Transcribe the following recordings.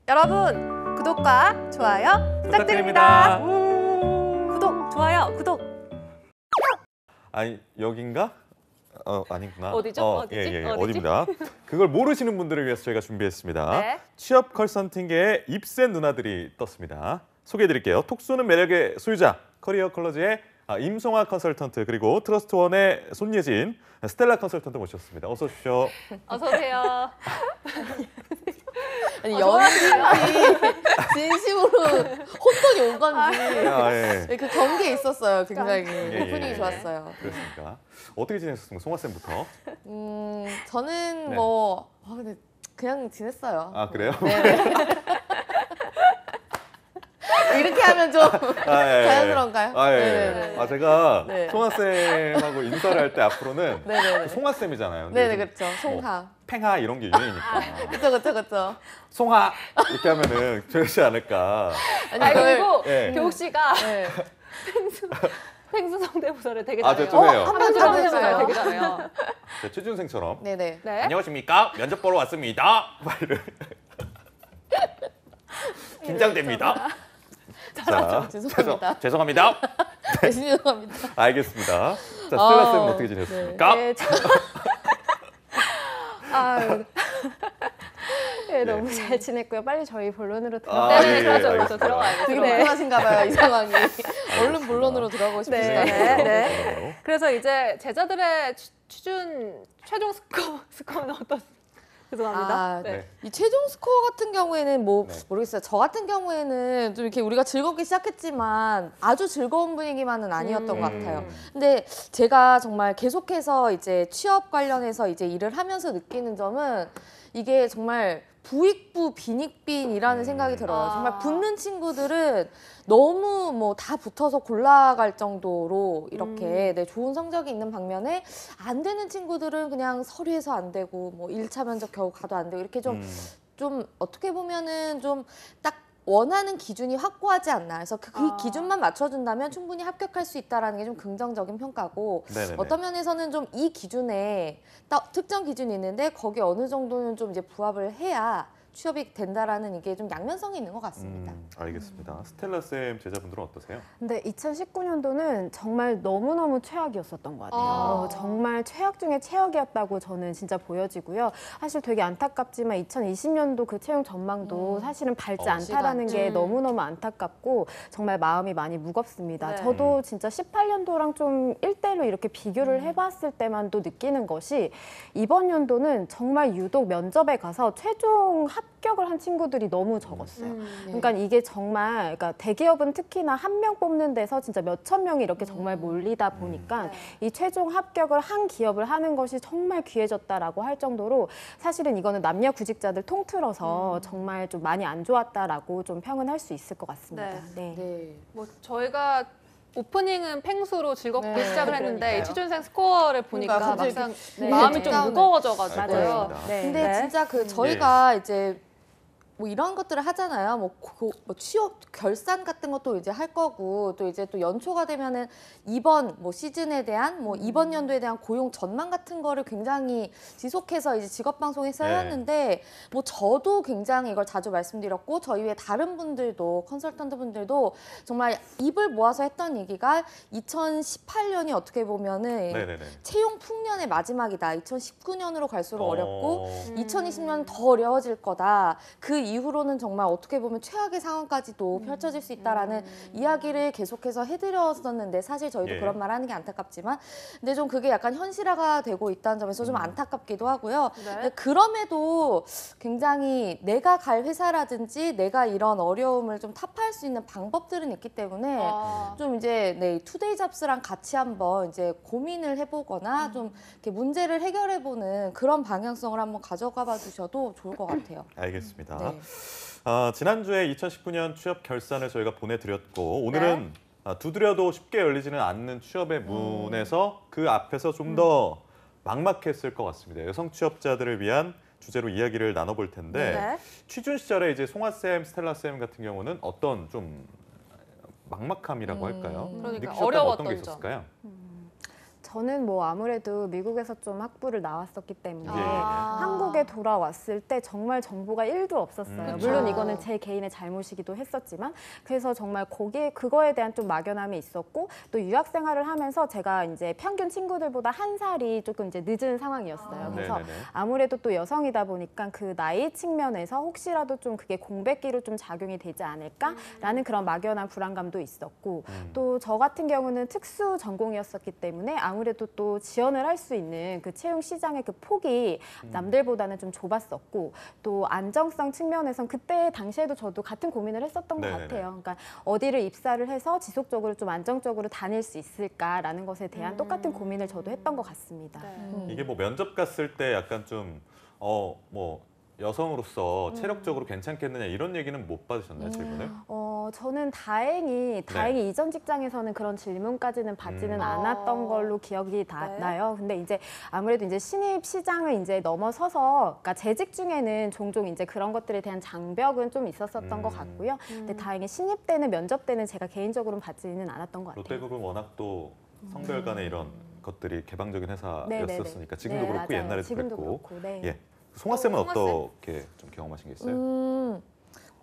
여러분 구독과 좋아요 부탁드립니다. 구독, 좋아요, 구독. 아니 여긴가? 아니구나. 어디죠? 어디지? 어디지? 어디입니다. 그걸 모르시는 분들을 위해서 저희가 준비했습니다. 네. 취업 컨설팅계의 입센 누나들이 떴습니다. 소개해드릴게요. 톡 쏘는 매력의 소유자, 커리어 컬러즈의 임송아 컨설턴트, 그리고 트러스트원의 손예진, 스텔라 컨설턴트 모셨습니다. 어서 오십시오. 어서 오세요. 아니 연인이 진심으로 혼돈이 온 건지 예. 그 경계에 있었어요. 굉장히 예. 오프닝이 좋았어요. 그렇습니까? 어떻게 지내셨습니까? 송아 쌤부터. 저는 네. 근데 그냥 지냈어요. 아 그래요? 네. 이렇게 하면 좀 자연스러운가요? 예. 제가 네. 송아 쌤하고 인사를 할 때 앞으로는 네네네. 송아 쌤이잖아요. 네네 그렇죠. 송하. 팽하 이런 게 유행이니까. 그렇죠. 송하 이렇게 하면은 좋지 않을까. 아니 그리고 예. 교욱 씨가 네. 펭수 성대모사를 되게 저 잘해요. 좀 해요. 한번 펭수 성대모사 해주세요. 되게 잘해요. 최준생처럼. 네네. 네. 안녕하십니까? 면접 보러 왔습니다. 막 이런. 긴장됩니다. 잘하죠. 죄송합니다. 죄송합니다. 네, 죄송합니다. 알겠습니다. 자, 스텔라 쌤은 어떻게 네. 지냈습니까? 네, 너무 잘 지냈고요. 빨리 저희 본론으로 네, 그렇죠. 알겠습니다. 들어가야죠. 되게 네. 불편하신가 봐요, 이 상황이. 얼른 본론으로 들어가고 싶으시다. 네. 그래서 이제 제자들의 최종 스코어는 어떻습니까? 죄송합니다. 네. 이 최종 스코어 같은 경우에는 네. 모르겠어요. 저 같은 경우에는 좀 이렇게 우리가 즐겁게 시작했지만 아주 즐거운 분위기만은 아니었던 것 같아요. 근데 제가 정말 계속해서 이제 취업 관련해서 이제 일을 하면서 느끼는 점은 이게 정말 부익부 빈익빈이라는 생각이 들어요. 정말 붙는 친구들은 너무 다 붙어서 골라갈 정도로 이렇게 좋은 성적이 있는 반면에 안 되는 친구들은 그냥 서류에서 안 되고 1차 면접 겨우 가도 안 되고 이렇게 좀 어떻게 보면은 좀 딱 원하는 기준이 확고하지 않나. 그래서 그 기준만 맞춰준다면 충분히 합격할 수 있다는 게 좀 긍정적인 평가고 네네네. 어떤 면에서는 좀 이 기준에 딱 특정 기준이 있는데 거기에 어느 정도는 좀 이제 부합을 해야 취업이 된다라는 이게 좀 양면성이 있는 것 같습니다. 알겠습니다. 스텔라 쌤 제자분들은 어떠세요? 근데 2019년도는 정말 너무너무 최악이었었던 것 같아요. 정말 최악 중에 최악이었다고 저는 진짜 보여지고요. 사실 되게 안타깝지만 2020년도 그 채용 전망도 사실은 밝지 않다라는 게 너무너무 안타깝고 정말 마음이 많이 무겁습니다. 네. 저도 진짜 18년도랑 좀 1대1로 이렇게 비교를 해봤을 때만도 느끼는 것이 이번 연도는 정말 유독 면접에 가서 최종 합격을 한 친구들이 너무 적었어요. 그러니까 이게 정말 대기업은 특히나 한 명 뽑는 데서 진짜 몇천 명이 이렇게 정말 몰리다 보니까 이 최종 합격을 한 기업을 하는 것이 정말 귀해졌다라고 할 정도로 사실은 이거는 남녀 구직자들 통틀어서 정말 좀 많이 안 좋았다라고 좀 평은 할 수 있을 것 같습니다. 네. 저희가 오프닝은 펭수로 즐겁게 시작을 했는데 그러니까요. 이 취준생 스코어를 보니까 그러니까 갑자기 막상 마음이 좀 무거워져가지고요. 맞아요. 근데 진짜 저희가 이제 이런 것들을 하잖아요. 취업 결산 같은 것도 이제 할 거고 또 이제 또 연초가 되면은 이번 시즌에 대한 이번 연도에 대한 고용 전망 같은 거를 굉장히 지속해서 이제 직업 방송에서 해왔는데 저도 굉장히 이걸 자주 말씀드렸고 저희 외 다른 분들도 컨설턴트 분들도 정말 입을 모아서 했던 얘기가 2018년이 어떻게 보면은 채용 풍년의 마지막이다. 2019년으로 갈수록 어렵고 2020년 더 어려워질 거다. 그 이후로는 정말 어떻게 보면 최악의 상황까지도 펼쳐질 수 있다라는 이야기를 계속해서 해드렸었는데 사실 저희도 그런 말 하는 게 안타깝지만 근데 좀 그게 약간 현실화가 되고 있다는 점에서 좀 안타깝기도 하고요. 근데 그럼에도 굉장히 내가 갈 회사라든지 내가 이런 어려움을 좀 타파할 수 있는 방법들은 있기 때문에 좀 이제 투데이 잡스랑 같이 한번 이제 고민을 해보거나 좀 이렇게 문제를 해결해보는 그런 방향성을 한번 가져가 봐 주셔도 좋을 것 같아요. 알겠습니다. 지난주에 2019년 취업 결산을 저희가 보내드렸고 오늘은 두드려도 쉽게 열리지는 않는 취업의 문에서 그 앞에서 좀 더 막막했을 것 같습니다. 여성 취업자들을 위한 주제로 이야기를 나눠볼 텐데 취준 시절에 이제 송아 쌤, 스텔라 쌤 같은 경우는 어떤 좀 막막함이라고 할까요? 그러니까 느끼셨던 어려웠던 어떤 게 점. 있었을까요? 저는 뭐 아무래도 미국에서 좀 학부를 나왔었기 때문에 예, 예. 한국에 돌아왔을 때 정말 정보가 1도 없었어요. 그쵸. 물론 이거는 제 개인의 잘못이기도 했었지만 그래서 정말 그거에 대한 좀 막연함이 있었고 또 유학 생활을 하면서 제가 이제 평균 친구들보다 한 살이 조금 이제 늦은 상황이었어요. 그래서 네네네. 아무래도 또 여성이다 보니까 그 나이 측면에서 혹시라도 좀 그게 공백기로 좀 작용이 되지 않을까라는 그런 막연한 불안감도 있었고 또 저 같은 경우는 특수 전공이었었기 때문에 아무래도 또 지원을 할 수 있는 그 채용 시장의 그 폭이 남들보다는 좀 좁았었고 또 안정성 측면에선 그때 당시에도 저도 같은 고민을 했었던 것 네네네. 같아요. 그러니까 어디를 입사를 해서 지속적으로 좀 안정적으로 다닐 수 있을까라는 것에 대한 똑같은 고민을 저도 했던 것 같습니다. 네. 이게 뭐 면접 갔을 때 약간 좀 뭐 여성으로서 체력적으로 괜찮겠느냐 이런 얘기는 못 받으셨나요, 질문을? 저는 다행히 이전 직장에서는 그런 질문까지는 받지는 않았던 걸로 기억이 네. 나요. 근데 이제 아무래도 이제 신입 시장을 이제 넘어서서, 그러니까 재직 중에는 종종 이제 그런 것들에 대한 장벽은 좀 있었었던 것 같고요. 근데 다행히 신입 때는 면접 때는 제가 개인적으로는 받지는 않았던 것 같아요. 롯데그룹은 워낙 또 성별 간의 이런 것들이 개방적인 네네네. 회사였었으니까 지금도 네, 그렇고 맞아요. 옛날에도 지금도 그랬고. 그렇고, 네. 예. 송아 쌤은 송아 쌤? 어떻게 좀 경험하신 게 있어요?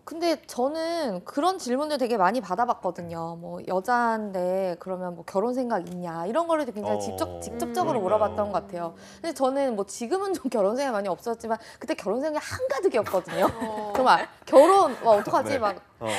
근데 저는 그런 질문들 되게 많이 받아봤거든요. 뭐 여자인데 그러면 뭐 결혼 생각 있냐 이런 거를 굉장히 직접적으로 그러니까요. 물어봤던 것 같아요. 근데 저는 뭐 지금은 좀 결혼 생각 많이 없었지만 그때 결혼 생각이 한가득이었거든요. 정말 결혼 와 어떡하지 네. 막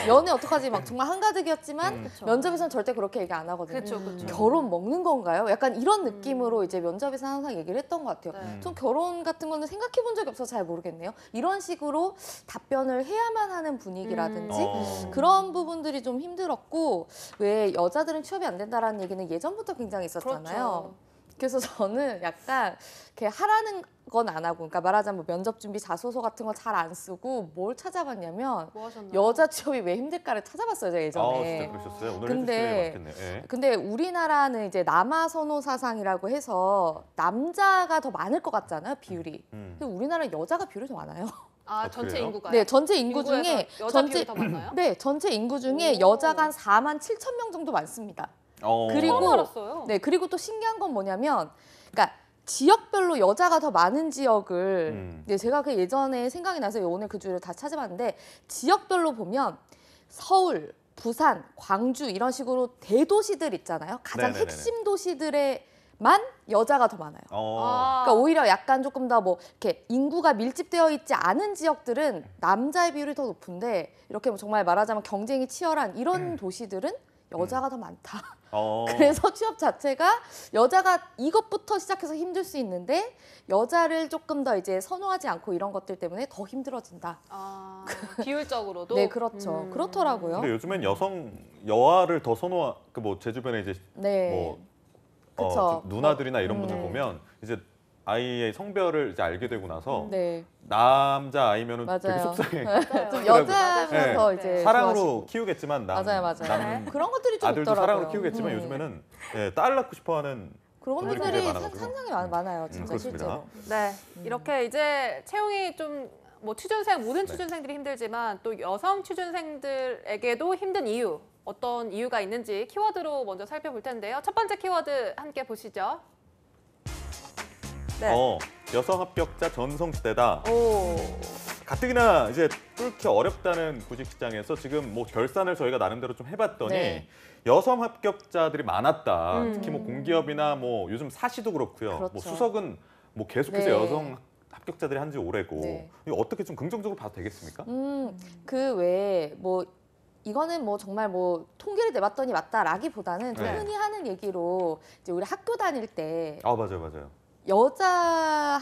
연애 어떡하지 막 정말 한가득이었지만 그쵸. 면접에서는 절대 그렇게 얘기 안 하거든요. 그렇죠, 그렇죠. 결혼 먹는 건가요? 약간 이런 느낌으로 이제 면접에서 항상 얘기를 했던 것 같아요. 네. 좀 결혼 같은 거는 생각해 본 적이 없어서 잘 모르겠네요. 이런 식으로 답변을 해야만 하는 분위기라든지 그런 부분들이 좀 힘들었고 왜 여자들은 취업이 안 된다라는 얘기는 예전부터 굉장히 있었잖아요. 그렇죠. 그래서 저는 약간 이렇게 하라는 건 안 하고, 그러니까 말하자면 뭐 면접 준비 자소서 같은 거 잘 안 쓰고 뭘 찾아봤냐면 뭐 하셨나요? 여자 취업이 왜 힘들까를 찾아봤어요, 제가 예전에. 진짜 그러셨어요? 오늘 근데- 해주실 게 맞겠네요. 예. 근데 우리나라는 이제 남아 선호 사상이라고 해서 남자가 더 많을 것 같잖아요, 비율이. 근데 우리나라 여자가 비율이 더 많아요. 아, 전체 그래요? 인구가요? 네, 전체 인구 인구에서 중에 여자 비율이 더 많나요? 네, 전체 인구 중에 오. 여자가 한 4만 7천 명 정도 많습니다. 그리고- 처음 알았어요. 네, 그리고 또 신기한 건 뭐냐면, 그러니까 지역별로 여자가 더 많은 지역을 네, 제가 그 예전에 생각이 나서 오늘 그 주를 다 찾아봤는데 지역별로 보면 서울, 부산, 광주 이런 식으로 대도시들 있잖아요. 가장 네네네네. 핵심 도시들에만 여자가 더 많아요. 아, 그러니까 오히려 약간 조금 더 뭐 이렇게 인구가 밀집되어 있지 않은 지역들은 남자의 비율이 더 높은데 이렇게 뭐 정말 말하자면 경쟁이 치열한 이런 도시들은 여자가 더 많다. 그래서 취업 자체가 여자가 이것부터 시작해서 힘들 수 있는데 여자를 조금 더 이제 선호하지 않고 이런 것들 때문에 더 힘들어진다. 아, 비율적으로도? 네, 그렇죠. 그렇더라고요. 근데 요즘엔 여아를 더 그 뭐 제 주변에 이제 네. 뭐 그쵸. 누나들이나 이런 분들 네. 보면 이제 아이의 성별을 이제 알게 되고 나서 네. 남자 아이면은 되게 맞아요. 속상해. 좀 그래가지고- 여자면서 네. 이제 사랑으로 좋아하시고. 키우겠지만 맞아요. 남 그런 것들이 좀 아들도 있더라고요. 사랑으로 키우겠지만 요즘에는 딸 낳고 싶어하는 그런 분들이 분들이 굉장히 많아가지고. 상당히 많아요, 진짜 그렇습니다. 실제로. 네, 이렇게 이제 채용이 좀 뭐 취준생 모든 네. 취준생들이 힘들지만 또 여성 취준생들에게도 힘든 이유 어떤 이유가 있는지 키워드로 먼저 살펴볼 텐데요. 첫 번째 키워드 함께 보시죠. 네. 여성 합격자 전성 시대다. 오, 가뜩이나 이제 뚫기 어렵다는 구직 시장에서 지금 뭐 결산을 저희가 나름대로 좀 해봤더니 네. 여성 합격자들이 많았다. 특히 뭐 공기업이나 뭐 요즘 사시도 그렇고요. 그렇죠. 뭐 수석은 뭐 계속해서 네. 여성 합격자들이 한지 오래고 네. 이거 어떻게 좀 긍정적으로 봐도 되겠습니까? 그 외에 뭐 이거는 뭐 정말 뭐 통계를 내봤더니 맞다라기보다는 좀 네. 흔히 하는 얘기로 이제 우리 학교 다닐 때 맞아요. 여자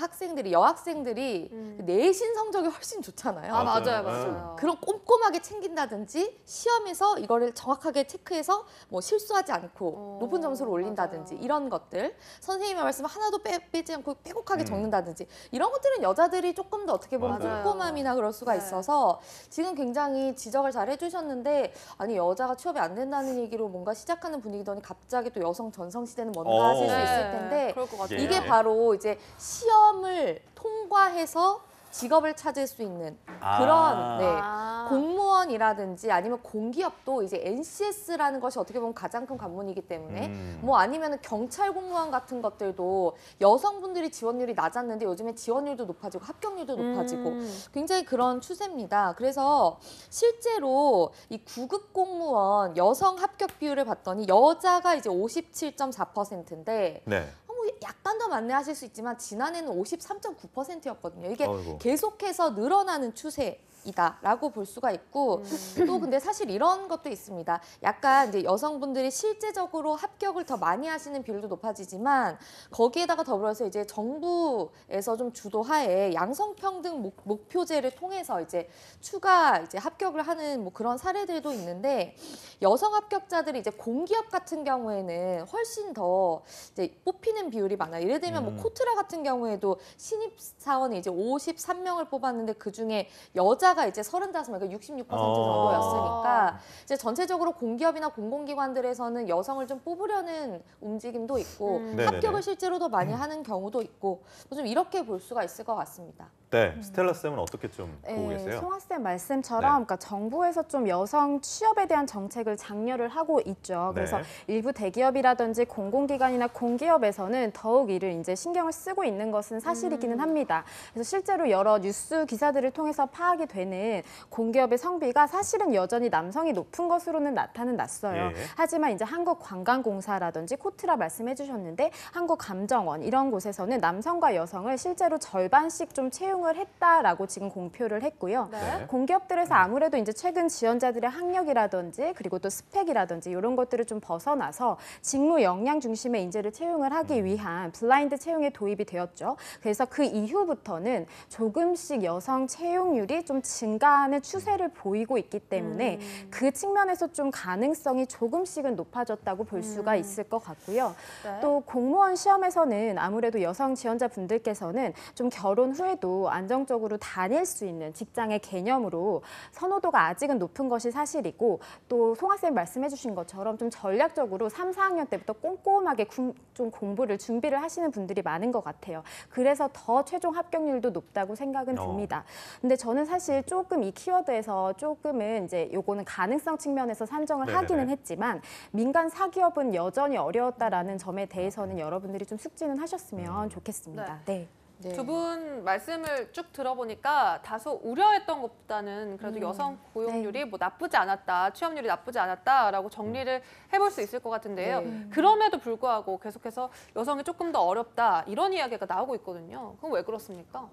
학생들이 여학생들이 내신 성적이 훨씬 좋잖아요. 아, 맞아요. 맞아요. 그런 꼼꼼하게 챙긴다든지 시험에서 이거를 정확하게 체크해서 뭐 실수하지 않고 높은 점수를 올린다든지 맞아요. 이런 것들 선생님의 말씀 하나도 빼지 않고 빼곡하게 적는다든지 이런 것들은 여자들이 조금 더 어떻게 보면 맞아요. 꼼꼼함이나 그럴 수가 네. 있어서 지금 굉장히 지적을 잘 해주셨는데 아니 여자가 취업이 안 된다는 얘기로 뭔가 시작하는 분위기더니 갑자기 또 여성 전성 시대는 뭔가 하실 수 네, 있을 텐데 그럴 것 같아요. 예. 이게 바로 이제 시험을 통과해서 직업을 찾을 수 있는 그런 네, 아. 공무원 기관이라든지 아니면 공기업도 이제 NCS라는 것이 어떻게 보면 가장 큰 관문이기 때문에 뭐 아니면은 경찰 공무원 같은 것들도 여성분들이 지원율이 낮았는데 요즘에 지원율도 높아지고 합격률도 높아지고 굉장히 그런 추세입니다. 그래서 실제로 이 9급 공무원 여성 합격 비율을 봤더니 여자가 이제 57.4%인데 네. 뭐 약간 더 많네 하실 수 있지만 지난해는 53.9%였거든요. 이게 어이구. 계속해서 늘어나는 추세이다라고 볼 수가 있고 또 근데 사실 이런 것도 있습니다. 약간 이제 여성분들이 실제적으로 합격을 더 많이 하시는 비율도 높아지지만 거기에다가 더불어서 이제 정부에서 좀 주도하에 양성평등 목표제를 통해서 이제 추가 이제 합격을 하는 뭐 그런 사례들도 있는데 여성 합격자들이 이제 공기업 같은 경우에는 훨씬 더 이제 뽑히는 비율이 많아요. 예를 들면 뭐 코트라 같은 경우에도 신입 사원이 이제 53명을 뽑았는데 그 중에 여자가 이제 35명, 그러니까 66% 정도였으니까 이제 전체적으로 공기업이나 공공기관들에서는 여성을 좀 뽑으려는 움직임도 있고 네네네. 합격을 실제로 더 많이 하는 경우도 있고 좀 이렇게 볼 수가 있을 것 같습니다. 네, 스텔라 쌤은 어떻게 좀 보고 네, 계세요? 송아쌤 말씀처럼 네. 그러니까 정부에서 좀 여성 취업에 대한 정책을 장려를 하고 있죠. 그래서 네. 일부 대기업이라든지 공공기관이나 공기업에서는 더욱 이를 이제 신경을 쓰고 있는 것은 사실이기는 합니다. 그래서 실제로 여러 뉴스 기사들을 통해서 파악이 되는 공기업의 성비가 사실은 여전히 남성이 높은 것으로는 나타는 났어요. 예. 하지만 이제 한국관광공사라든지 코트라 말씀해 주셨는데 한국감정원 이런 곳에서는 남성과 여성을 실제로 절반씩 좀 채용을 했다라고 지금 공표를 했고요. 네. 공기업들에서 아무래도 이제 최근 지원자들의 학력이라든지 그리고 또 스펙이라든지 이런 것들을 좀 벗어나서 직무 역량 중심의 인재를 채용을 하기 위한 블라인드 채용에 도입이 되었죠. 그래서 그 이후부터는 조금씩 여성 채용률이 좀 증가하는 추세를 보이고 있기 때문에 그 측면에서 좀 가능성이 조금씩은 높아졌다고 볼 수가 있을 것 같고요. 네. 또 공무원 시험에서는 아무래도 여성 지원자분들께서는 좀 결혼 후에도 안정적으로 다닐 수 있는 직장의 개념으로 선호도가 아직은 높은 것이 사실이고 또 송아쌤 말씀해 주신 것처럼 좀 전략적으로 3, 4학년 때부터 꼼꼼하게 좀 공부를 준비를 하시는 분들이 많은 것 같아요. 그래서 더 최종 합격률도 높다고 생각은 듭니다. 근데 저는 사실 조금 이 키워드에서 조금은 이제 요거는 가능성 측면에서 산정을 네네네. 하기는 했지만 민간 사기업은 여전히 어려웠다라는 점에 대해서는 여러분들이 좀 숙지는 하셨으면 좋겠습니다. 네. 네. 두 분 말씀을 쭉 들어보니까 다소 우려했던 것보다는 그래도 여성 고용률이 뭐 나쁘지 않았다, 취업률이 나쁘지 않았다라고 정리를 해볼 수 있을 것 같은데요. 네. 그럼에도 불구하고 계속해서 여성이 조금 더 어렵다 이런 이야기가 나오고 있거든요. 그럼 왜 그렇습니까?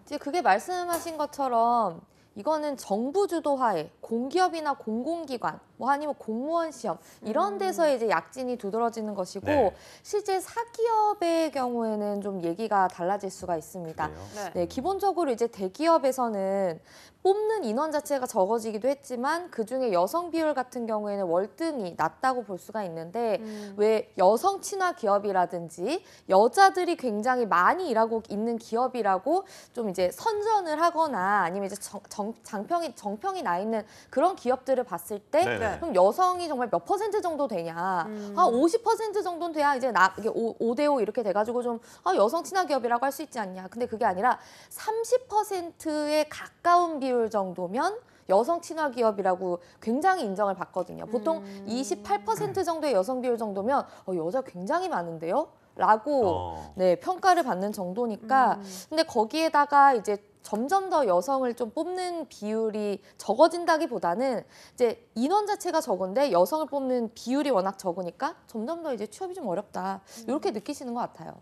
이제 그게 말씀하신 것처럼 이거는 정부 주도하에 공기업이나 공공기관, 뭐 아니면 공무원 시험 이런 데서 이제 약진이 두드러지는 것이고 네. 실제 사기업의 경우에는 좀 얘기가 달라질 수가 있습니다. 그래요? 네, 기본적으로 이제 대기업에서는 뽑는 인원 자체가 적어지기도 했지만 그중에 여성 비율 같은 경우에는 월등히 낮다고 볼 수가 있는데 왜 여성 친화 기업이라든지 여자들이 굉장히 많이 일하고 있는 기업이라고 좀 이제 선전을 하거나 아니면 이제 정평이 나 있는 그런 기업들을 봤을 때 네네. 그럼 여성이 정말 몇 % 정도 되냐? 한 50% 정도는 돼야 이제 이게 5대5 이렇게 돼가지고 좀 여성 친화 기업이라고 할 수 있지 않냐? 근데 그게 아니라 30%에 가까운 비율 정도면 여성 친화 기업이라고 굉장히 인정을 받거든요. 보통 28% 정도의 여성 비율 정도면 여자 굉장히 많은데요? 라고 네, 평가를 받는 정도니까 근데 거기에다가 이제 점점 더 여성을 좀 뽑는 비율이 적어진다기보다는 이제 인원 자체가 적은데 여성을 뽑는 비율이 워낙 적으니까 점점 더 이제 취업이 좀 어렵다 이렇게 느끼시는 것 같아요.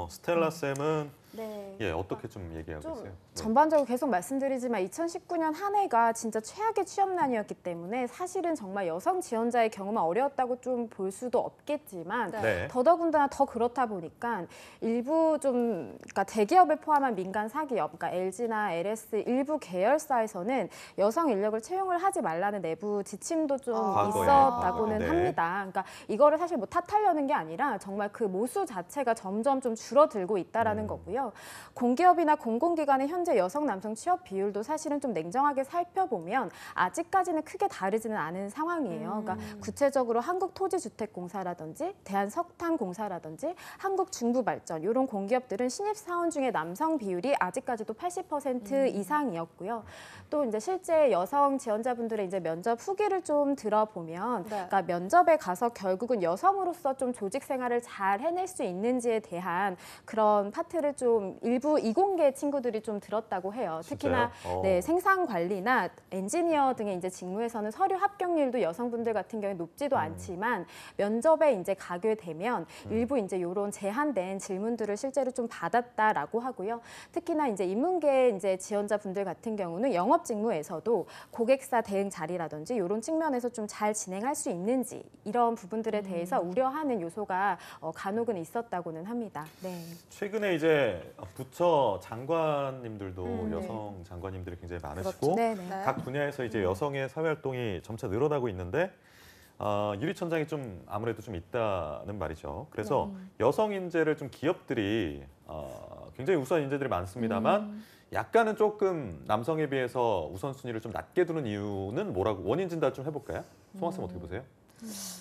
스텔라 쌤은 네. 예, 어떻게 좀 얘기하고 좀 계세요? 네. 전반적으로 계속 말씀드리지만 2019년 한 해가 진짜 최악의 취업난이었기 때문에 사실은 정말 여성 지원자의 경우만 어려웠다고 좀 볼 수도 없겠지만 네. 더더군다나 더 그렇다 보니까 일부 좀 그러니까 대기업을 포함한 민간 사기업, 그러니까 LG나 LS 일부 계열사에서는 여성 인력을 채용을 하지 말라는 내부 지침도 좀 과거에. 있었다고는 네. 합니다. 그러니까 이거를 사실 뭐 탓하려는 게 아니라 정말 그 모수 자체가 점점 좀 줄어들고 있다라는 거고요. 공기업이나 공공기관의 현재 여성 남성 취업 비율도 사실은 좀 냉정하게 살펴보면 아직까지는 크게 다르지는 않은 상황이에요. 그러니까 구체적으로 한국토지주택공사라든지 대한석탄공사라든지 한국중부발전 이런 공기업들은 신입 사원 중에 남성 비율이 아직까지도 80% 이상이었고요. 또 이제 실제 여성 지원자분들의 이제 면접 후기를 좀 들어보면, 네. 그러니까 면접에 가서 결국은 여성으로서 좀 조직 생활을 잘 해낼 수 있는지에 대한 그런 파트를 좀 일부 이공계 친구들이 좀 들었다고 해요. 특히나 진짜요? 네, 생산 관리나 엔지니어 등의 이제 직무에서는 서류 합격률도 여성분들 같은 경우에 높지도 않지만 면접에 이제 가게 되면 일부 이제 이런 제한된 질문들을 실제로 좀 받았다라고 하고요. 특히나 이제 인문계 이제 지원자분들 같은 경우는 영업 직무에서도 고객사 대응 자리라든지 이런 측면에서 좀 잘 진행할 수 있는지 이런 부분들에 대해서 우려하는 요소가 간혹은 있었다고는 합니다. 네. 최근에 이제 부처 장관님들도 여성 장관님들이 굉장히 많으시고 네, 네. 네. 각 분야에서 이제 여성의 사회 활동이 점차 늘어나고 있는데 유리천장이 좀 아무래도 좀 있다는 말이죠. 그래서 여성 인재를 좀 기업들이 굉장히 우수한 인재들이 많습니다만 약간은 조금 남성에 비해서 우선순위를 좀 낮게 두는 이유는 뭐라고 원인 진단 좀 해볼까요? 송아 쌤 어떻게 보세요?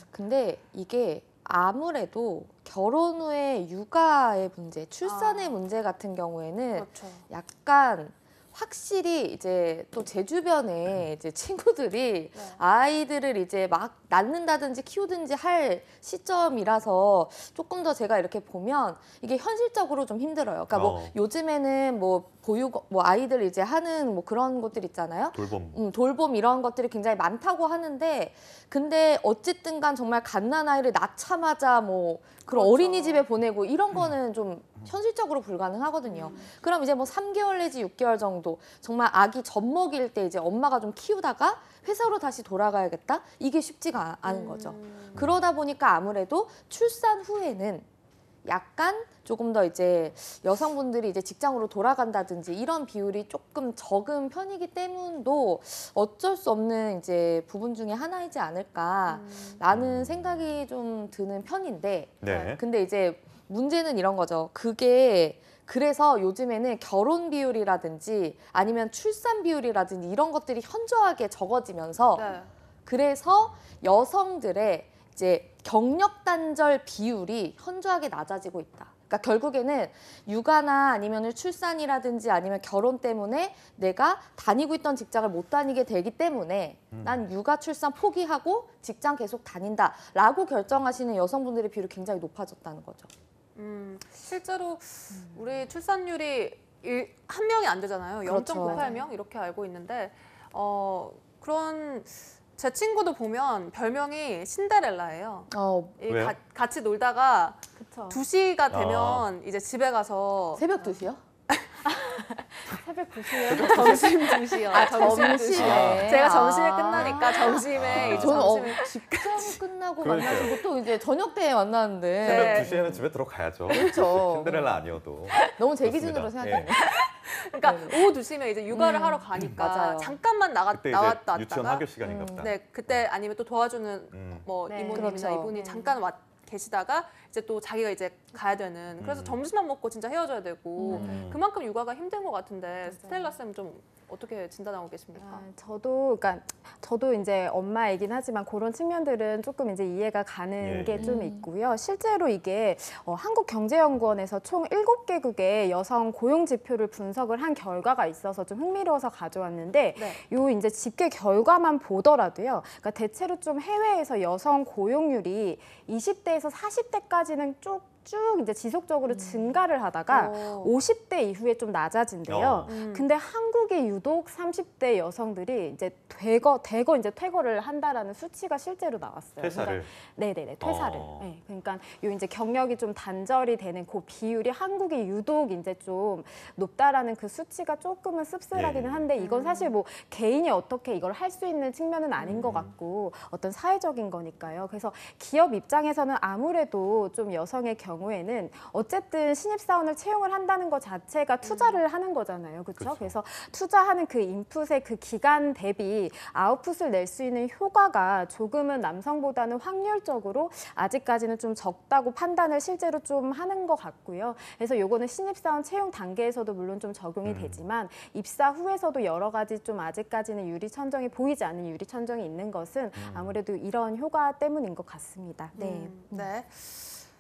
근데 이게 아무래도 결혼 후에 육아의 문제, 출산의 문제 같은 경우에는 그렇죠. 약간 확실히 이제 또 제 주변에 이제 친구들이 네. 아이들을 이제 막 낳는다든지 키우든지 할 시점이라서 조금 더 제가 이렇게 보면 이게 현실적으로 좀 힘들어요. 그러니까 뭐 요즘에는 뭐 보육 뭐 아이들 이제 하는 뭐 그런 것들 있잖아요. 돌봄. 돌봄 이런 것들이 굉장히 많다고 하는데 근데 어쨌든 간 정말 갓난아이를 낳자마자 뭐 그런 그렇죠. 어린이집에 보내고 이런 거는 좀 현실적으로 불가능하거든요. 그럼 이제 뭐 3개월 내지 6개월 정도 정말 아기 젖 먹일 때 이제 엄마가 좀 키우다가 회사로 다시 돌아가야겠다? 이게 쉽지가 않은 거죠. 그러다 보니까 아무래도 출산 후에는 약간 조금 더 이제 여성분들이 이제 직장으로 돌아간다든지 이런 비율이 조금 적은 편이기 때문도 어쩔 수 없는 이제 부분 중에 하나이지 않을까라는 생각이 좀 드는 편인데 네. 근데 이제 문제는 이런 거죠. 그게 그래서 요즘에는 결혼 비율이라든지 아니면 출산 비율이라든지 이런 것들이 현저하게 적어지면서 네. 그래서 여성들의 이제 경력 단절 비율이 현저하게 낮아지고 있다. 그러니까 결국에는 육아나 아니면 출산이라든지 아니면 결혼 때문에 내가 다니고 있던 직장을 못 다니게 되기 때문에 난 육아 출산 포기하고 직장 계속 다닌다라고 결정하시는 여성분들의 비율이 굉장히 높아졌다는 거죠. 실제로 우리 출산율이 한 명이 안 되잖아요. 그렇죠. 0.98명 이렇게 알고 있는데 그런 제 친구도 보면 별명이 신데렐라예요. 왜요? 같이 놀다가 그렇죠. 2시가 되면 이제 집에 가서 새벽 2시요? 새벽 9시에 점심 2시요. 점심에. 제가 점심이 끝나니까 점심에 이제 저는 점심에 직장 끝나고 그러니까요. 만나서 또 이제 저녁 때 만나는데 새벽 네. 2시에는 집에 들어가야죠. 그렇죠. 신데렐라 아니어도. 너무 제 그렇습니다. 기준으로 생각해요. 예. 그러니까 오후 2시면 이제 육아를 하러 가니까 맞아요. 잠깐만 그때 나왔다 이제 유치원 왔다가 학교 시간인가 보다. 네, 그때 아니면 또 도와주는 뭐 네. 이모님이나 그렇죠. 이분이 잠깐 계시다가 이제 또 자기가 이제 가야 되는 그래서 점심만 먹고 진짜 헤어져야 되고 그만큼 육아가 힘든 것 같은데 스텔라 쌤 좀 어떻게 진단하고 계십니까? 저도 이제 엄마이긴 하지만 그런 측면들은 조금 이제 이해가 가는 예, 게 예. 좀 있고요. 실제로 이게 한국경제연구원에서 총 7개국의 여성 고용 지표를 분석을 한 결과가 있어서 좀 흥미로워서 가져왔는데 네. 요 이제 집계 결과만 보더라도요. 그러니까 대체로 좀 해외에서 여성 고용률이 20대에서 40대까지는 쭉 이제 지속적으로 증가를 하다가 50대 이후에 좀 낮아진대요. 근데 한국이 유독 30대 여성들이 이제 대거 이제 퇴거를 한다라는 수치가 실제로 나왔어요. 퇴사를. 그러니까, 네네네, 퇴사를. 어. 네, 그러니까 요 이제 경력이 좀 단절이 되는 그 비율이 한국이 유독 이제 좀 높다라는 그 수치가 조금은 씁쓸하기는 예. 한데 이건 사실 뭐 개인이 어떻게 이걸 할 수 있는 측면은 아닌 것 같고 어떤 사회적인 거니까요. 그래서 기업 입장에서는 아무래도 좀 여성의 경우에는 어쨌든 신입사원을 채용을 한다는 것 자체가 투자를 하는 거잖아요. 그렇죠? 그렇죠. 그래서 투자하는 그 인풋의 그 기간 대비 아웃풋을 낼 수 있는 효과가 조금은 남성보다는 확률적으로 아직까지는 좀 적다고 판단을 실제로 좀 하는 것 같고요. 그래서 요거는 신입사원 채용 단계에서도 물론 좀 적용이 되지만 입사 후에서도 여러 가지 좀 아직까지는 유리천정이 보이지 않는 유리천정이 있는 것은 아무래도 이런 효과 때문인 것 같습니다. 네. 네.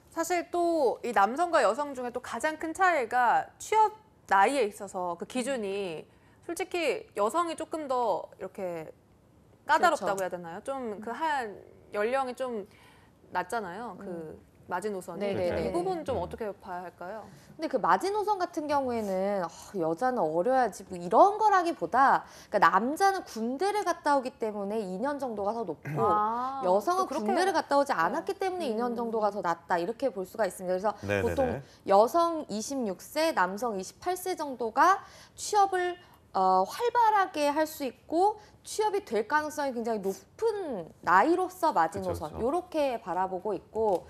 사실 또 이 남성과 여성 중에 또 가장 큰 차이가 취업 나이에 있어서 그 기준이 솔직히 여성이 조금 더 이렇게 까다롭다고 그렇죠. 해야 되나요? 좀 그 한 연령이 좀 낮잖아요. 그 마지노선이. 네네네. 이 부분 좀 어떻게 봐야 할까요? 근데 그 마지노선 같은 경우에는 여자는 어려야지 뭐 이런 거라기보다 그러니까 남자는 군대를 갔다 오기 때문에 2년 정도가 더 높고 아, 여성은 또 그렇게- 군대를 갔다 오지 않았기 때문에 2년 음. 정도가 더 낫다 이렇게 볼 수가 있습니다. 그래서 네네네. 보통 여성 26세, 남성 28세 정도가 취업을 활발하게 할 수 있고 취업이 될 가능성이 굉장히 높은 나이로서 마지노선 그쵸. 이렇게 바라보고 있고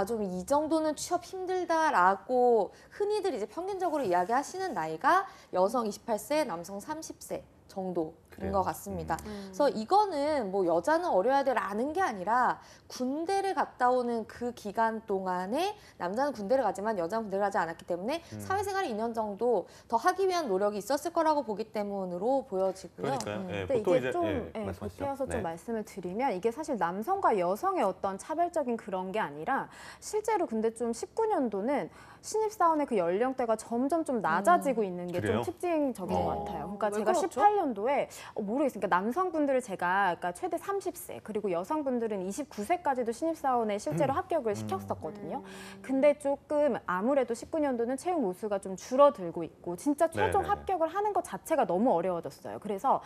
좀 이 정도는 취업 힘들다라고 흔히들 이제 평균적으로 이야기하시는 나이가 여성 28세, 남성 30세 정도인 그래요. 것 같습니다. 음. 그래서 이거는 뭐 여자는 어려야 돼라는 게 아니라 군대를 갔다 오는 그 기간 동안에 남자는 군대를 가지만 여자는 군대를 가지 않았기 때문에 사회생활을 2년 정도 더 하기 위한 노력이 있었을 거라고 보기 때문으로 보여지고요. 그러니까요. 예, 근데 보통 이게 이제 좀 말씀하시죠. 보태어서 네. 좀 말씀을 드리면 이게 사실 남성과 여성의 어떤 차별적인 그런 게 아니라 실제로 근데 좀 19년도는 신입사원의 그 연령대가 점점 좀 낮아지고 있는 게 그래요? 좀 특징적인 것 같아요. 그러니까 왜 제가 그렇죠? 18년도에 모르겠어요. 그러니까 남성분들을 제가 그러니까 최대 30세 그리고 여성분들은 29세까지도 신입사원에 실제로 합격을 시켰었거든요. 근데 조금 아무래도 19년도는 채용 모수가 좀 줄어들고 있고 진짜 최종 네네네. 합격을 하는 것 자체가 너무 어려워졌어요. 그래서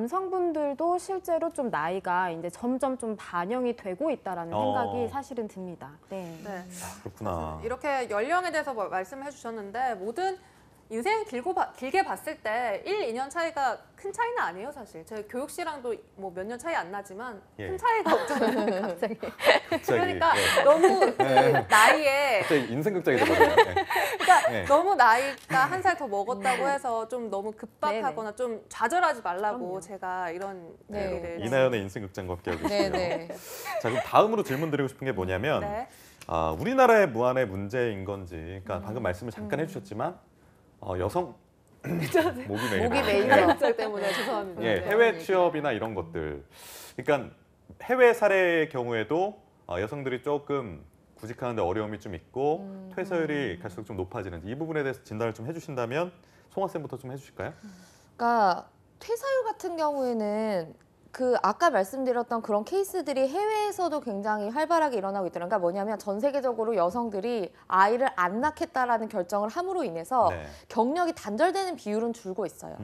남성분들도 실제로 좀 나이가 이제 점점 좀 반영이 되고 있다라는 생각이 사실은 듭니다. 네. 네. 그렇구나. 이렇게 연령에 대해서 말씀해 주셨는데 모든 인생 길게 봤을 때 1, 2년 차이가 큰 차이는 아니에요, 사실. 저희 교육 씨랑도 뭐 몇 년 차이 안 나지만 예. 큰 차이가 없잖아요, 갑자기. 갑자기, 그러니까 예. 너무 그 나이에 갑자기 인생극장이 되거든요. 그러니까 네. 너무 나이가 한 살 더 먹었다고 해서 좀 너무 급박하거나 좀 좌절하지 말라고 그럼요. 제가 이런 네. 얘기를 이나연의 인생극장과 함께하고 계시고요. 네네. 자, 그럼 다음으로 질문 드리고 싶은 게 뭐냐면 네. 우리나라의 무한의 문제인 건지, 그러니까 방금 말씀을 잠깐 해주셨지만 여성 목이 메이네. 목이 메이죠. 자격증 때문에 죄송합니다. 예, 네. 해외 취업이나 이런 것들. 그러니까 해외 사례의 경우에도 여성들이 조금 구직하는데 어려움이 좀 있고 퇴사율이 갈수록 좀 높아지는지 이 부분에 대해서 진단을 좀 해주신다면 송아 쌤부터 좀 해주실까요? 그러니까 퇴사율 같은 경우에는 그 아까 말씀드렸던 그런 케이스들이 해외에서도 굉장히 활발하게 일어나고 있더라고요. 그러니까 뭐냐면 전 세계적으로 여성들이 아이를 안 낳겠다라는 결정을 함으로 인해서 네. 경력이 단절되는 비율은 줄고 있어요.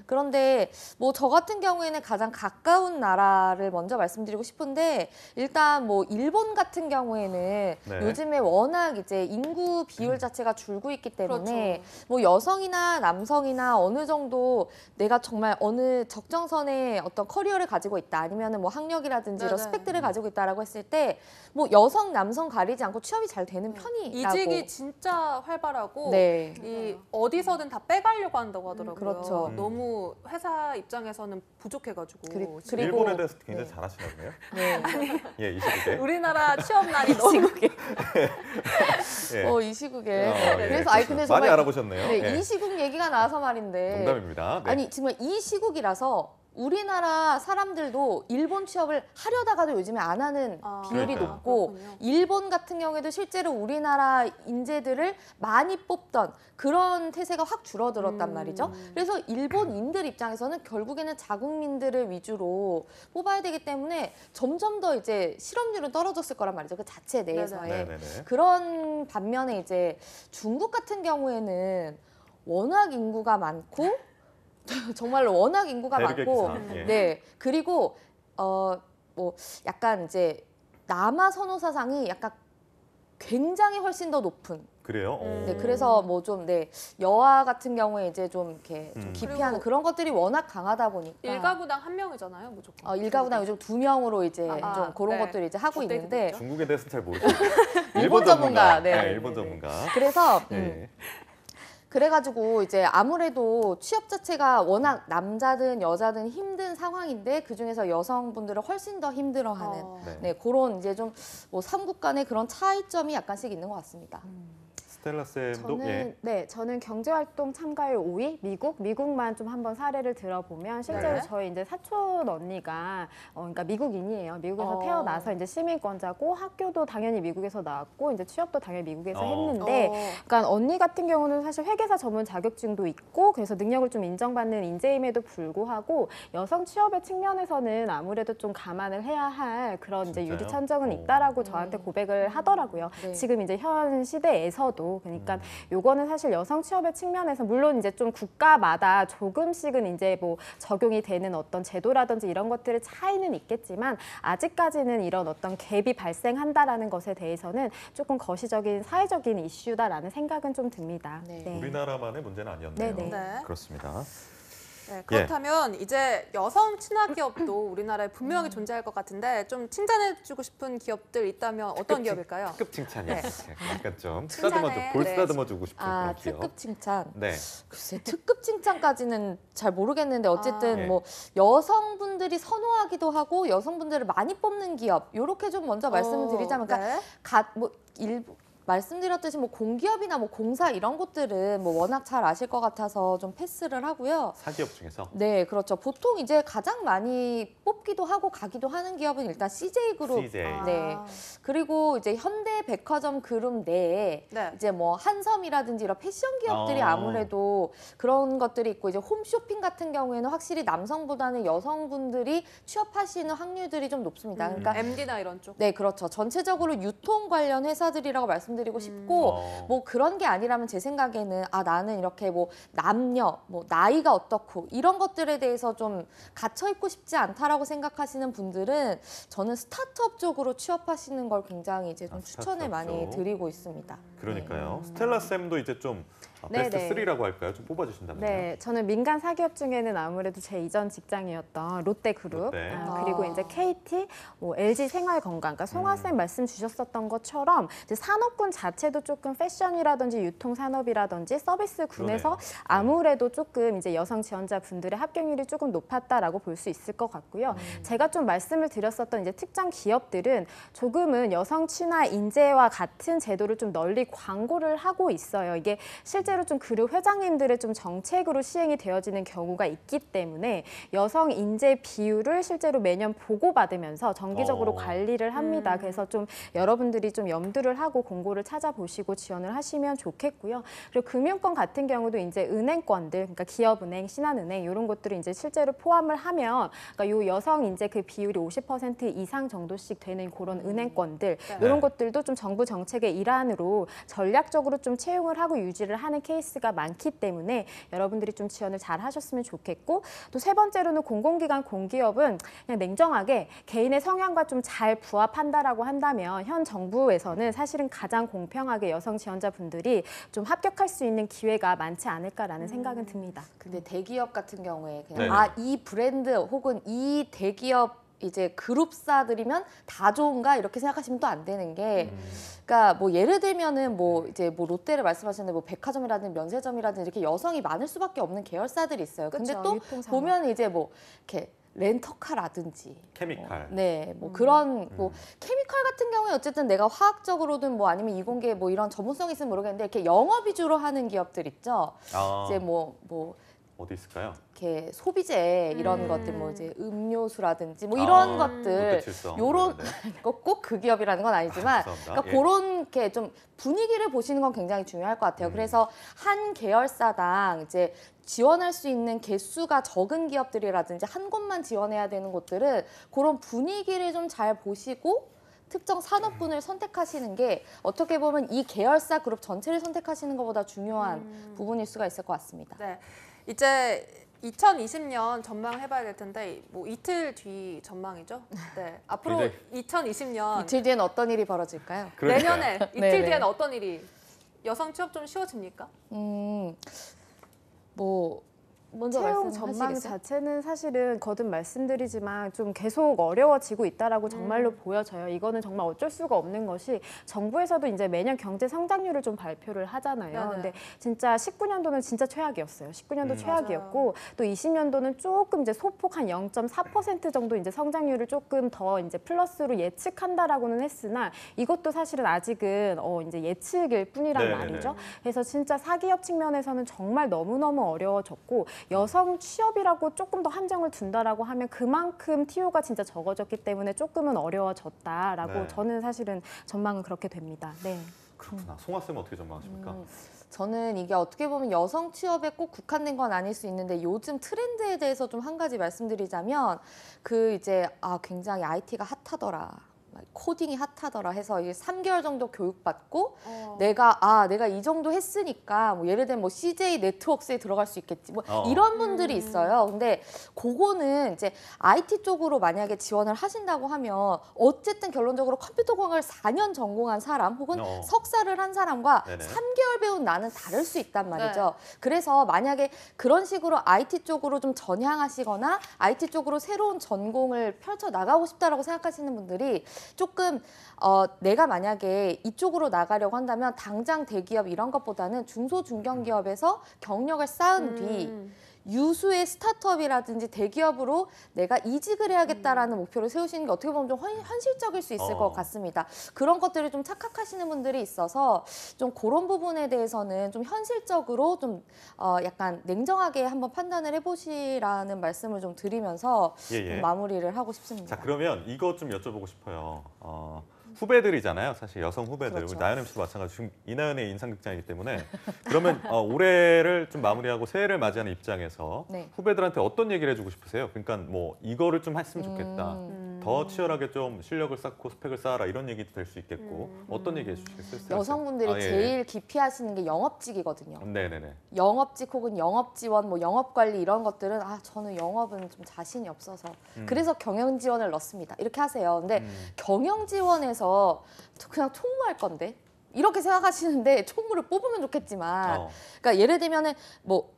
그런데 뭐 저 같은 경우에는 가장 가까운 나라를 먼저 말씀드리고 싶은데 일단 뭐 일본 같은 경우에는 네. 요즘에 워낙 이제 인구 비율 자체가 줄고 있기 때문에 그렇죠. 뭐 여성이나 남성이나 어느 정도 내가 정말 어느 적정선의 어떤 커리어를 가지고 있다 아니면은 뭐 학력이라든지 이런 네네. 스펙들을 가지고 있다라고 했을 때 뭐 여성 남성 가리지 않고 취업이 잘 되는 편이라고. 이직이 진짜 활발하고 네. 이 어디서든 다 빼가려고 한다고 하더라고요. 그렇죠. 너무 회사 입장에서는 부족해가지고. 그리고 일본에 대해서 굉장히 네. 잘하시나 보네요. 네. 예, 이 시국에. 우리나라 취업난이 너무 시국에. 예. 이 시국에. 예, 그래서 아니 근데 많이 정말 알아보셨네요. 네, 예. 이 시국 얘기가 나와서 말인데. 농담입니다. 네. 아니 정말 이 시국이라서 우리나라 사람들도 일본 취업을 하려다가도 요즘에 안 하는 비율이 그러니까요. 높고 그렇군요. 일본 같은 경우에도 실제로 우리나라 인재들을 많이 뽑던 그런 태세가 확 줄어들었단 말이죠. 그래서 일본인들 입장에서는 결국에는 자국민들을 위주로 뽑아야 되기 때문에 점점 더 이제 실업률은 떨어졌을 거란 말이죠. 그 자체 내에서의. 네네네. 그런 반면에 이제 중국 같은 경우에는 워낙 인구가 많고 정말로 워낙 인구가 대륙의 많고 기상, 예. 네 그리고 뭐 약간 이제 남아 선호 사상이 약간 굉장히 훨씬 더 높은 그래요? 네 그래서 뭐 좀 네 여아 같은 경우에 이제 좀 이렇게 좀 음. 기피하는 그리고 그런 것들이 워낙 강하다 보니까 일가구당 한 명이잖아요, 무조건. 일가구당 요즘 2명으로 이제 아, 좀 그런 네. 것들을 이제 하고 업데이트 있는데 됐죠? 중국에 대해서는 잘 모르겠어요. 일본 전문가, 네. 일본 전문가. 그래서 예. 그래가지고 이제 아무래도 취업 자체가 워낙 남자든 여자든 힘든 상황인데 그 중에서 여성분들은 훨씬 더 힘들어하는 네. 네 그런 이제 좀 뭐 삼국 간의 그런 차이점이 약간씩 있는 것 같습니다. 스텔라 쌤도 저는 경제활동 참가율 5위 미국만 좀 한번 사례를 들어보면 실제로 네. 저희 이제 사촌 언니가 그러니까 미국인이에요. 미국에서 태어나서 이제 시민권자고 학교도 당연히 미국에서 나왔고 이제 취업도 당연히 미국에서 했는데, 그러니까 언니 같은 경우는 사실 회계사 전문 자격증도 있고 그래서 능력을 좀 인정받는 인재임에도 불구하고 여성 취업의 측면에서는 아무래도 좀 감안을 해야 할 그런 이제 진짜요? 유리천정은 있다라고 저한테 고백을 하더라고요. 네. 지금 이제 현 시대에서도 그러니까 요거는 사실 여성 취업의 측면에서 물론 이제 좀 국가마다 조금씩은 이제 뭐 적용이 되는 어떤 제도라든지 이런 것들의 차이는 있겠지만 아직까지는 이런 어떤 갭이 발생한다라는 것에 대해서는 조금 거시적인 사회적인 이슈다라는 생각은 좀 듭니다. 네. 우리나라만의 문제는 아니었네요. 네네. 네. 그렇습니다. 네, 그렇다면 이제 여성 친화 기업도 우리나라에 분명히 존재할 것 같은데 좀 칭찬해주고 싶은 기업들 있다면 어떤 기업일까요? 특급 칭찬이요. 네. 약간 좀 칭찬해. 볼 네. 쓰다듬어주고 싶은 아, 그런 기업. 특급 칭찬. 네. 글쎄, 특급 칭찬까지는 잘 모르겠는데 어쨌든 예. 뭐 여성분들이 선호하기도 하고 여성분들을 많이 뽑는 기업 이렇게 좀 먼저 말씀을 드리자면 그러니까 네. 일부 말씀드렸듯이 뭐 공기업이나 뭐 공사 이런 곳들은 뭐 워낙 잘 아실 것 같아서 좀 패스를 하고요. 사기업 중에서 네, 그렇죠. 보통 이제 가장 많이 뽑기도 하고 가기도 하는 기업은 일단 CJ그룹. CJ. 네. 그리고 이제 현대백화점 그룹 내에 네. 이제 뭐 한섬이라든지 이런 패션 기업들이 어. 아무래도 그런 것들이 있고 이제 홈쇼핑 같은 경우에는 확실히 남성보다는 여성분들이 취업하시는 확률들이 좀 높습니다. 그러니까 MD나 이런 쪽. 네, 그렇죠. 전체적으로 유통 관련 회사들이라고 말씀드리고 싶고 뭐 그런 게 아니라면 제 생각에는 아 나는 이렇게 뭐 남녀, 뭐 나이가 어떻고 이런 것들에 대해서 좀 갇혀 있고 싶지 않다라고 생각하시는 분들은 저는 스타트업 쪽으로 취업하시는 걸 굉장히 이제 좀 추천을 스타트업 많이 쪽. 드리고 있습니다. 그러니까요. 스텔라 쌤도 이제 좀 베스트 네네. 3라고 할까요? 좀 뽑아주신다면요. 네, 저는 민간 사기업 중에는 아무래도 제 이전 직장이었던 롯데그룹, 롯데. 그리고 이제 KT, 뭐 LG 생활건강, 그러니까 송하쌤 말씀 주셨었던 것처럼 이제 산업군 자체도 조금 패션이라든지 유통산업이라든지 서비스 군에서 그러네요. 아무래도 조금 이제 여성 지원자 분들의 합격률이 조금 높았다라고 볼 수 있을 것 같고요. 제가 좀 말씀을 드렸었던 이제 특정 기업들은 조금은 여성 친화 인재와 같은 제도를 좀 널리 광고를 하고 있어요. 이게 실제로 좀 그룹 회장님들의 좀 정책으로 시행이 되어지는 경우가 있기 때문에 여성 인재 비율을 실제로 매년 보고받으면서 정기적으로 관리를 합니다. 그래서 좀 여러분들이 좀 염두를 하고 공고를 찾아보시고 지원을 하시면 좋겠고요. 그리고 금융권 같은 경우도 이제 은행권들, 그러니까 기업은행, 신한은행 이런 것들을 이제 실제로 포함을 하면 그러니까 요 여성 인재 그 비율이 50% 이상 정도씩 되는 그런 은행권들 이런 것들도 좀 정부 정책의 일환으로 전략적으로 좀 채용을 하고 유지를 하는 케이스가 많기 때문에 여러분들이 좀 지원을 잘 하셨으면 좋겠고 또 세 번째로는 공공기관 공기업은 그냥 냉정하게 개인의 성향과 좀 잘 부합한다라고 한다면 현 정부에서는 사실은 가장 공평하게 여성 지원자분들이 좀 합격할 수 있는 기회가 많지 않을까라는 생각은 듭니다. 근데 대기업 같은 경우에 그냥 네네. 아, 이 브랜드 혹은 이 대기업 이제 그룹사들이면 다 좋은가 이렇게 생각하시면 또 안 되는 게 그러니까 뭐 예를 들면은 뭐 이제 뭐 롯데를 말씀하셨는데 뭐 백화점이라든지 면세점이라든지 이렇게 여성이 많을 수밖에 없는 계열사들이 있어요. 근데 그쵸, 또 유통산업. 보면 이제 뭐 이렇게 렌터카라든지 케미칼. 네, 뭐 그런 뭐 케미칼 같은 경우에 어쨌든 내가 화학적으로든 뭐 아니면 이공계 뭐 이런 전문성이 있으면 모르겠는데 이렇게 영업 위주로 하는 기업들 있죠. 이제 뭐 어디 있을까요? 이렇게 소비재 이런 것들 뭐 이제 음료수라든지 뭐 이런 것들 롯데칠성. 요런 네. 꼭 그 기업이라는 건 아니지만 죄송합니다. 그러니까 예. 그런 게 좀 분위기를 보시는 건 굉장히 중요할 것 같아요. 그래서 한 계열사당 이제 지원할 수 있는 개수가 적은 기업들이라든지 한 곳만 지원해야 되는 곳들은 그런 분위기를 좀 잘 보시고 특정 산업군을 선택하시는 게 어떻게 보면 이 계열사 그룹 전체를 선택하시는 것보다 중요한 부분일 수가 있을 것 같습니다. 네. 이제 2020년 전망해봐야 될 텐데 뭐 이틀 뒤 전망이죠. 네. 앞으로 굉장히- 2020년 이틀 뒤에는 어떤 일이 벌어질까요? 그러니까요. 내년에 이틀 네네. 뒤에는 어떤 일이 여성 취업 좀 쉬워집니까? 뭐 먼저 채용 전망 말씀하시겠어요? 자체는 사실은 거듭 말씀드리지만 좀 계속 어려워지고 있다라고 정말로 보여져요. 이거는 정말 어쩔 수가 없는 것이 정부에서도 이제 매년 경제 성장률을 좀 발표를 하잖아요. 네네. 근데 진짜 19년도는 진짜 최악이었어요. 19년도 최악이었고 맞아요. 또 20년도는 조금 이제 소폭 한 0.4% 정도 이제 성장률을 조금 더 이제 플러스로 예측한다라고는 했으나 이것도 사실은 아직은 이제 예측일 뿐이란 네네네. 말이죠. 그래서 진짜 사기업 측면에서는 정말 너무너무 어려워졌고 여성 취업이라고 조금 더 한정을 둔다라고 하면 그만큼 TO가 진짜 적어졌기 때문에 조금은 어려워졌다라고 네. 저는 사실은 전망은 그렇게 됩니다. 네. 그렇구나. 송아 쌤은 어떻게 전망하십니까? 저는 이게 어떻게 보면 여성 취업에 꼭 국한된 건 아닐 수 있는데 요즘 트렌드에 대해서 좀 한 가지 말씀드리자면 그 이제 굉장히 IT가 핫하더라. 코딩이 핫하더라 해서 이게 3개월 정도 교육받고 내가 이 정도 했으니까 뭐 예를 들면 뭐 CJ 네트워크스에 들어갈 수 있겠지 뭐 이런 분들이 있어요. 근데 그거는 이제 IT 쪽으로 만약에 지원을 하신다고 하면 어쨌든 결론적으로 컴퓨터 공학을 4년 전공한 사람 혹은 석사를 한 사람과 네네. 3개월 배운 나는 다를 수 있단 말이죠. 그래서 만약에 그런 식으로 IT 쪽으로 좀 전향하시거나 IT 쪽으로 새로운 전공을 펼쳐 나가고 싶다라고 생각하시는 분들이 조금 내가 만약에 이쪽으로 나가려고 한다면 당장 대기업 이런 것보다는 중소 중견기업에서 경력을 쌓은 뒤 유수의 스타트업이라든지 대기업으로 내가 이직을 해야겠다라는 목표를 세우시는 게 어떻게 보면 좀 현실적일 수 있을 것 같습니다. 그런 것들을 좀 착각하시는 분들이 있어서 좀 그런 부분에 대해서는 좀 현실적으로 좀 약간 냉정하게 한번 판단을 해보시라는 말씀을 좀 드리면서 좀 마무리를 하고 싶습니다. 자, 그러면 이거 좀 여쭤보고 싶어요. 후배들이잖아요. 사실 여성 후배들. 그렇죠. 우리 나연 MC도 마찬가지로 지금 이나연의 인상극장이기 때문에 그러면 올해를 좀 마무리하고 새해를 맞이하는 입장에서 네. 후배들한테 어떤 얘기를 해주고 싶으세요? 그러니까 뭐 이거를 좀 했으면 좋겠다. 더 치열하게 좀 실력을 쌓고 스펙을 쌓아라 이런 얘기도 될 수 있겠고 어떤 얘기 해주시겠어요? 여성분들이 제일 기피하시는 게 영업직이거든요. 네네네. 영업직 혹은 영업지원, 뭐 영업관리 이런 것들은 저는 영업은 좀 자신이 없어서 그래서 경영지원을 넣습니다. 이렇게 하세요. 근데 경영지원에서 그냥 총무할 건데 이렇게 생각하시는데 총무를 뽑으면 좋겠지만 그러니까 예를 들면은 뭐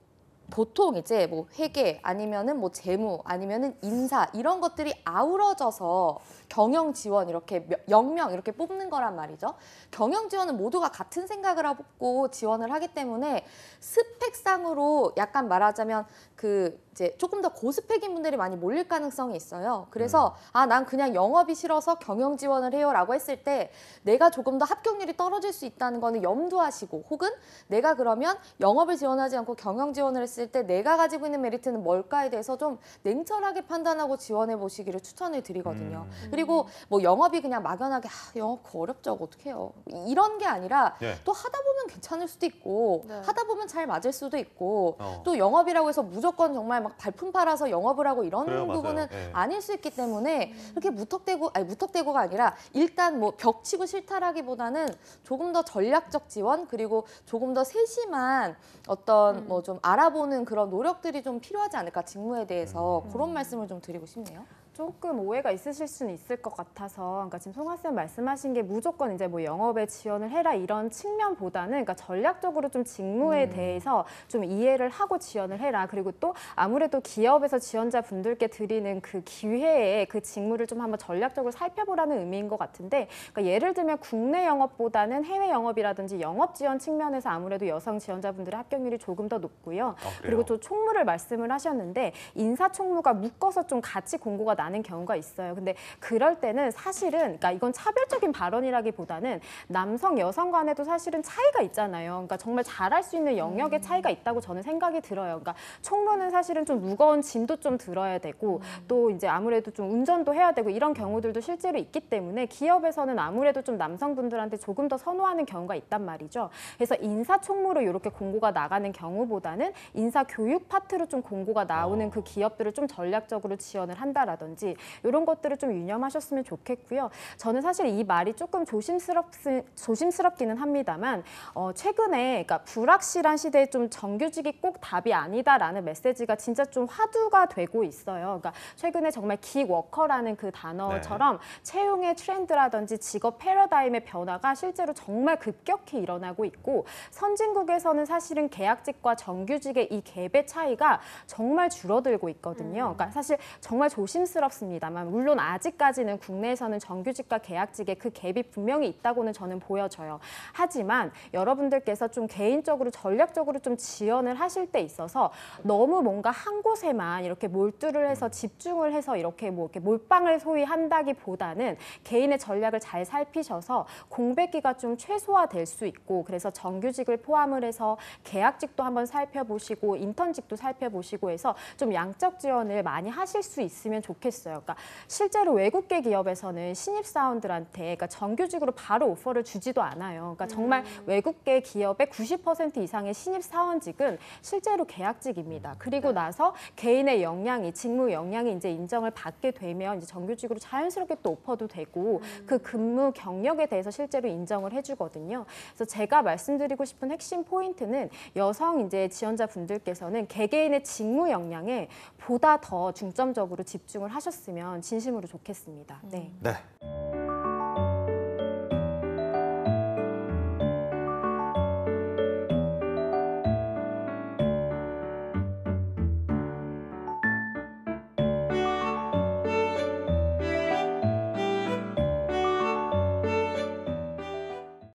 보통 이제 뭐 회계 아니면은 뭐 재무 아니면은 인사 이런 것들이 아우러져서 경영 지원 이렇게 0명 이렇게 뽑는 거란 말이죠. 경영 지원은 모두가 같은 생각을 하고 지원을 하기 때문에 스펙상으로 약간 말하자면 그 이제 조금 더 고스펙인 분들이 많이 몰릴 가능성이 있어요. 그래서 난 그냥 영업이 싫어서 경영 지원을 해요라고 했을 때 내가 조금 더 합격률이 떨어질 수 있다는 거는 염두하시고 혹은 내가 그러면 영업을 지원하지 않고 경영 지원을 했을 때 내가 가지고 있는 메리트는 뭘까에 대해서 좀 냉철하게 판단하고 지원해 보시기를 추천을 드리거든요. 그리고 뭐 영업이 그냥 막연하게 영업 그거 어렵죠 어떻게 해요 이런 게 아니라 또 하다 보면 괜찮을 수도 있고 하다 보면 잘 맞을 수도 있고 또 영업이라고 해서 무조건 정말 막 발품 팔아서 영업을 하고 이런 부분은 아닐 수 있기 때문에 그렇게 무턱대고가 아니라 일단 뭐 벽치고 싫다라기보다는 조금 더 전략적 지원 그리고 조금 더 세심한 어떤 뭐 좀 알아보는 그런 노력들이 좀 필요하지 않을까 직무에 대해서 그런 말씀을 좀 드리고 싶네요. 조금 오해가 있으실 수는 있을 것 같아서, 그러니까 지금 송아 쌤 말씀하신 게 무조건 이제 뭐 영업에 지원을 해라 이런 측면보다는, 그러니까 전략적으로 좀 직무에 대해서 좀 이해를 하고 지원을 해라. 그리고 또 아무래도 기업에서 지원자분들께 드리는 그 기회에 그 직무를 좀 한번 전략적으로 살펴보라는 의미인 것 같은데, 그러니까 예를 들면 국내 영업보다는 해외 영업이라든지 영업 지원 측면에서 아무래도 여성 지원자분들의 합격률이 조금 더 높고요. 그리고 또 총무를 말씀을 하셨는데 인사 총무가 묶어서 좀 같이 공고가 나는 경우가 있어요. 근데 그럴 때는 사실은, 그러니까 이건 차별적인 발언이라기보다는 남성 여성 간에도 사실은 차이가 있잖아요. 그러니까 정말 잘할 수 있는 영역의 차이가 있다고 저는 생각이 들어요. 그러니까 총무는 사실은 좀 무거운 짐도 좀 들어야 되고 또 이제 아무래도 좀 운전도 해야 되고 이런 경우들도 실제로 있기 때문에 기업에서는 아무래도 좀 남성분들한테 조금 더 선호하는 경우가 있단 말이죠. 그래서 인사 총무로 이렇게 공고가 나가는 경우보다는 인사 교육 파트로 좀 공고가 나오는 그 기업들을 좀 전략적으로 지원을 한다라든지 있다든지 이런 것들을 좀 유념하셨으면 좋겠고요. 저는 사실 이 말이 조금 조심스럽기는 합니다만 최근에 그러니까 불확실한 시대에 좀 정규직이 꼭 답이 아니다라는 메시지가 진짜 좀 화두가 되고 있어요. 그러니까 최근에 정말 기워커라는 그 단어처럼 채용의 트렌드라든지 직업 패러다임의 변화가 실제로 정말 급격히 일어나고 있고 선진국에서는 사실은 계약직과 정규직의 이 갭의 차이가 정말 줄어들고 있거든요. 그러니까 사실 정말 조심스럽습니다만 물론 아직까지는 국내에서는 정규직과 계약직의 그 갭이 분명히 있다고는 저는 보여져요. 하지만 여러분들께서 좀 개인적으로 전략적으로 좀 지원을 하실 때 있어서 너무 뭔가 한 곳에만 이렇게 몰두를 해서 집중을 해서 이렇게 뭐 이렇게 몰빵을 소위 한다기보다는 개인의 전략을 잘 살피셔서 공백기가 좀 최소화될 수 있고 그래서 정규직을 포함을 해서 계약직도 한번 살펴보시고 인턴직도 살펴보시고 해서 좀 양적 지원을 많이 하실 수 있으면 좋겠어요. 그러니까 실제로 외국계 기업에서는 신입사원들한테 그러니까 정규직으로 바로 오퍼를 주지도 않아요. 그러니까 정말 외국계 기업의 90% 이상의 신입사원직은 실제로 계약직입니다. 그리고 나서 개인의 역량이 직무 역량이 이제 인정을 받게 되면 이제 정규직으로 자연스럽게 또 오퍼도 되고 그 근무 경력에 대해서 실제로 인정을 해주거든요. 그래서 제가 말씀드리고 싶은 핵심 포인트는 여성 이제 지원자분들께서는 개개인의 직무 역량에 보다 더 중점적으로 집중을 하셨으면 진심으로 좋겠습니다. 네. 네.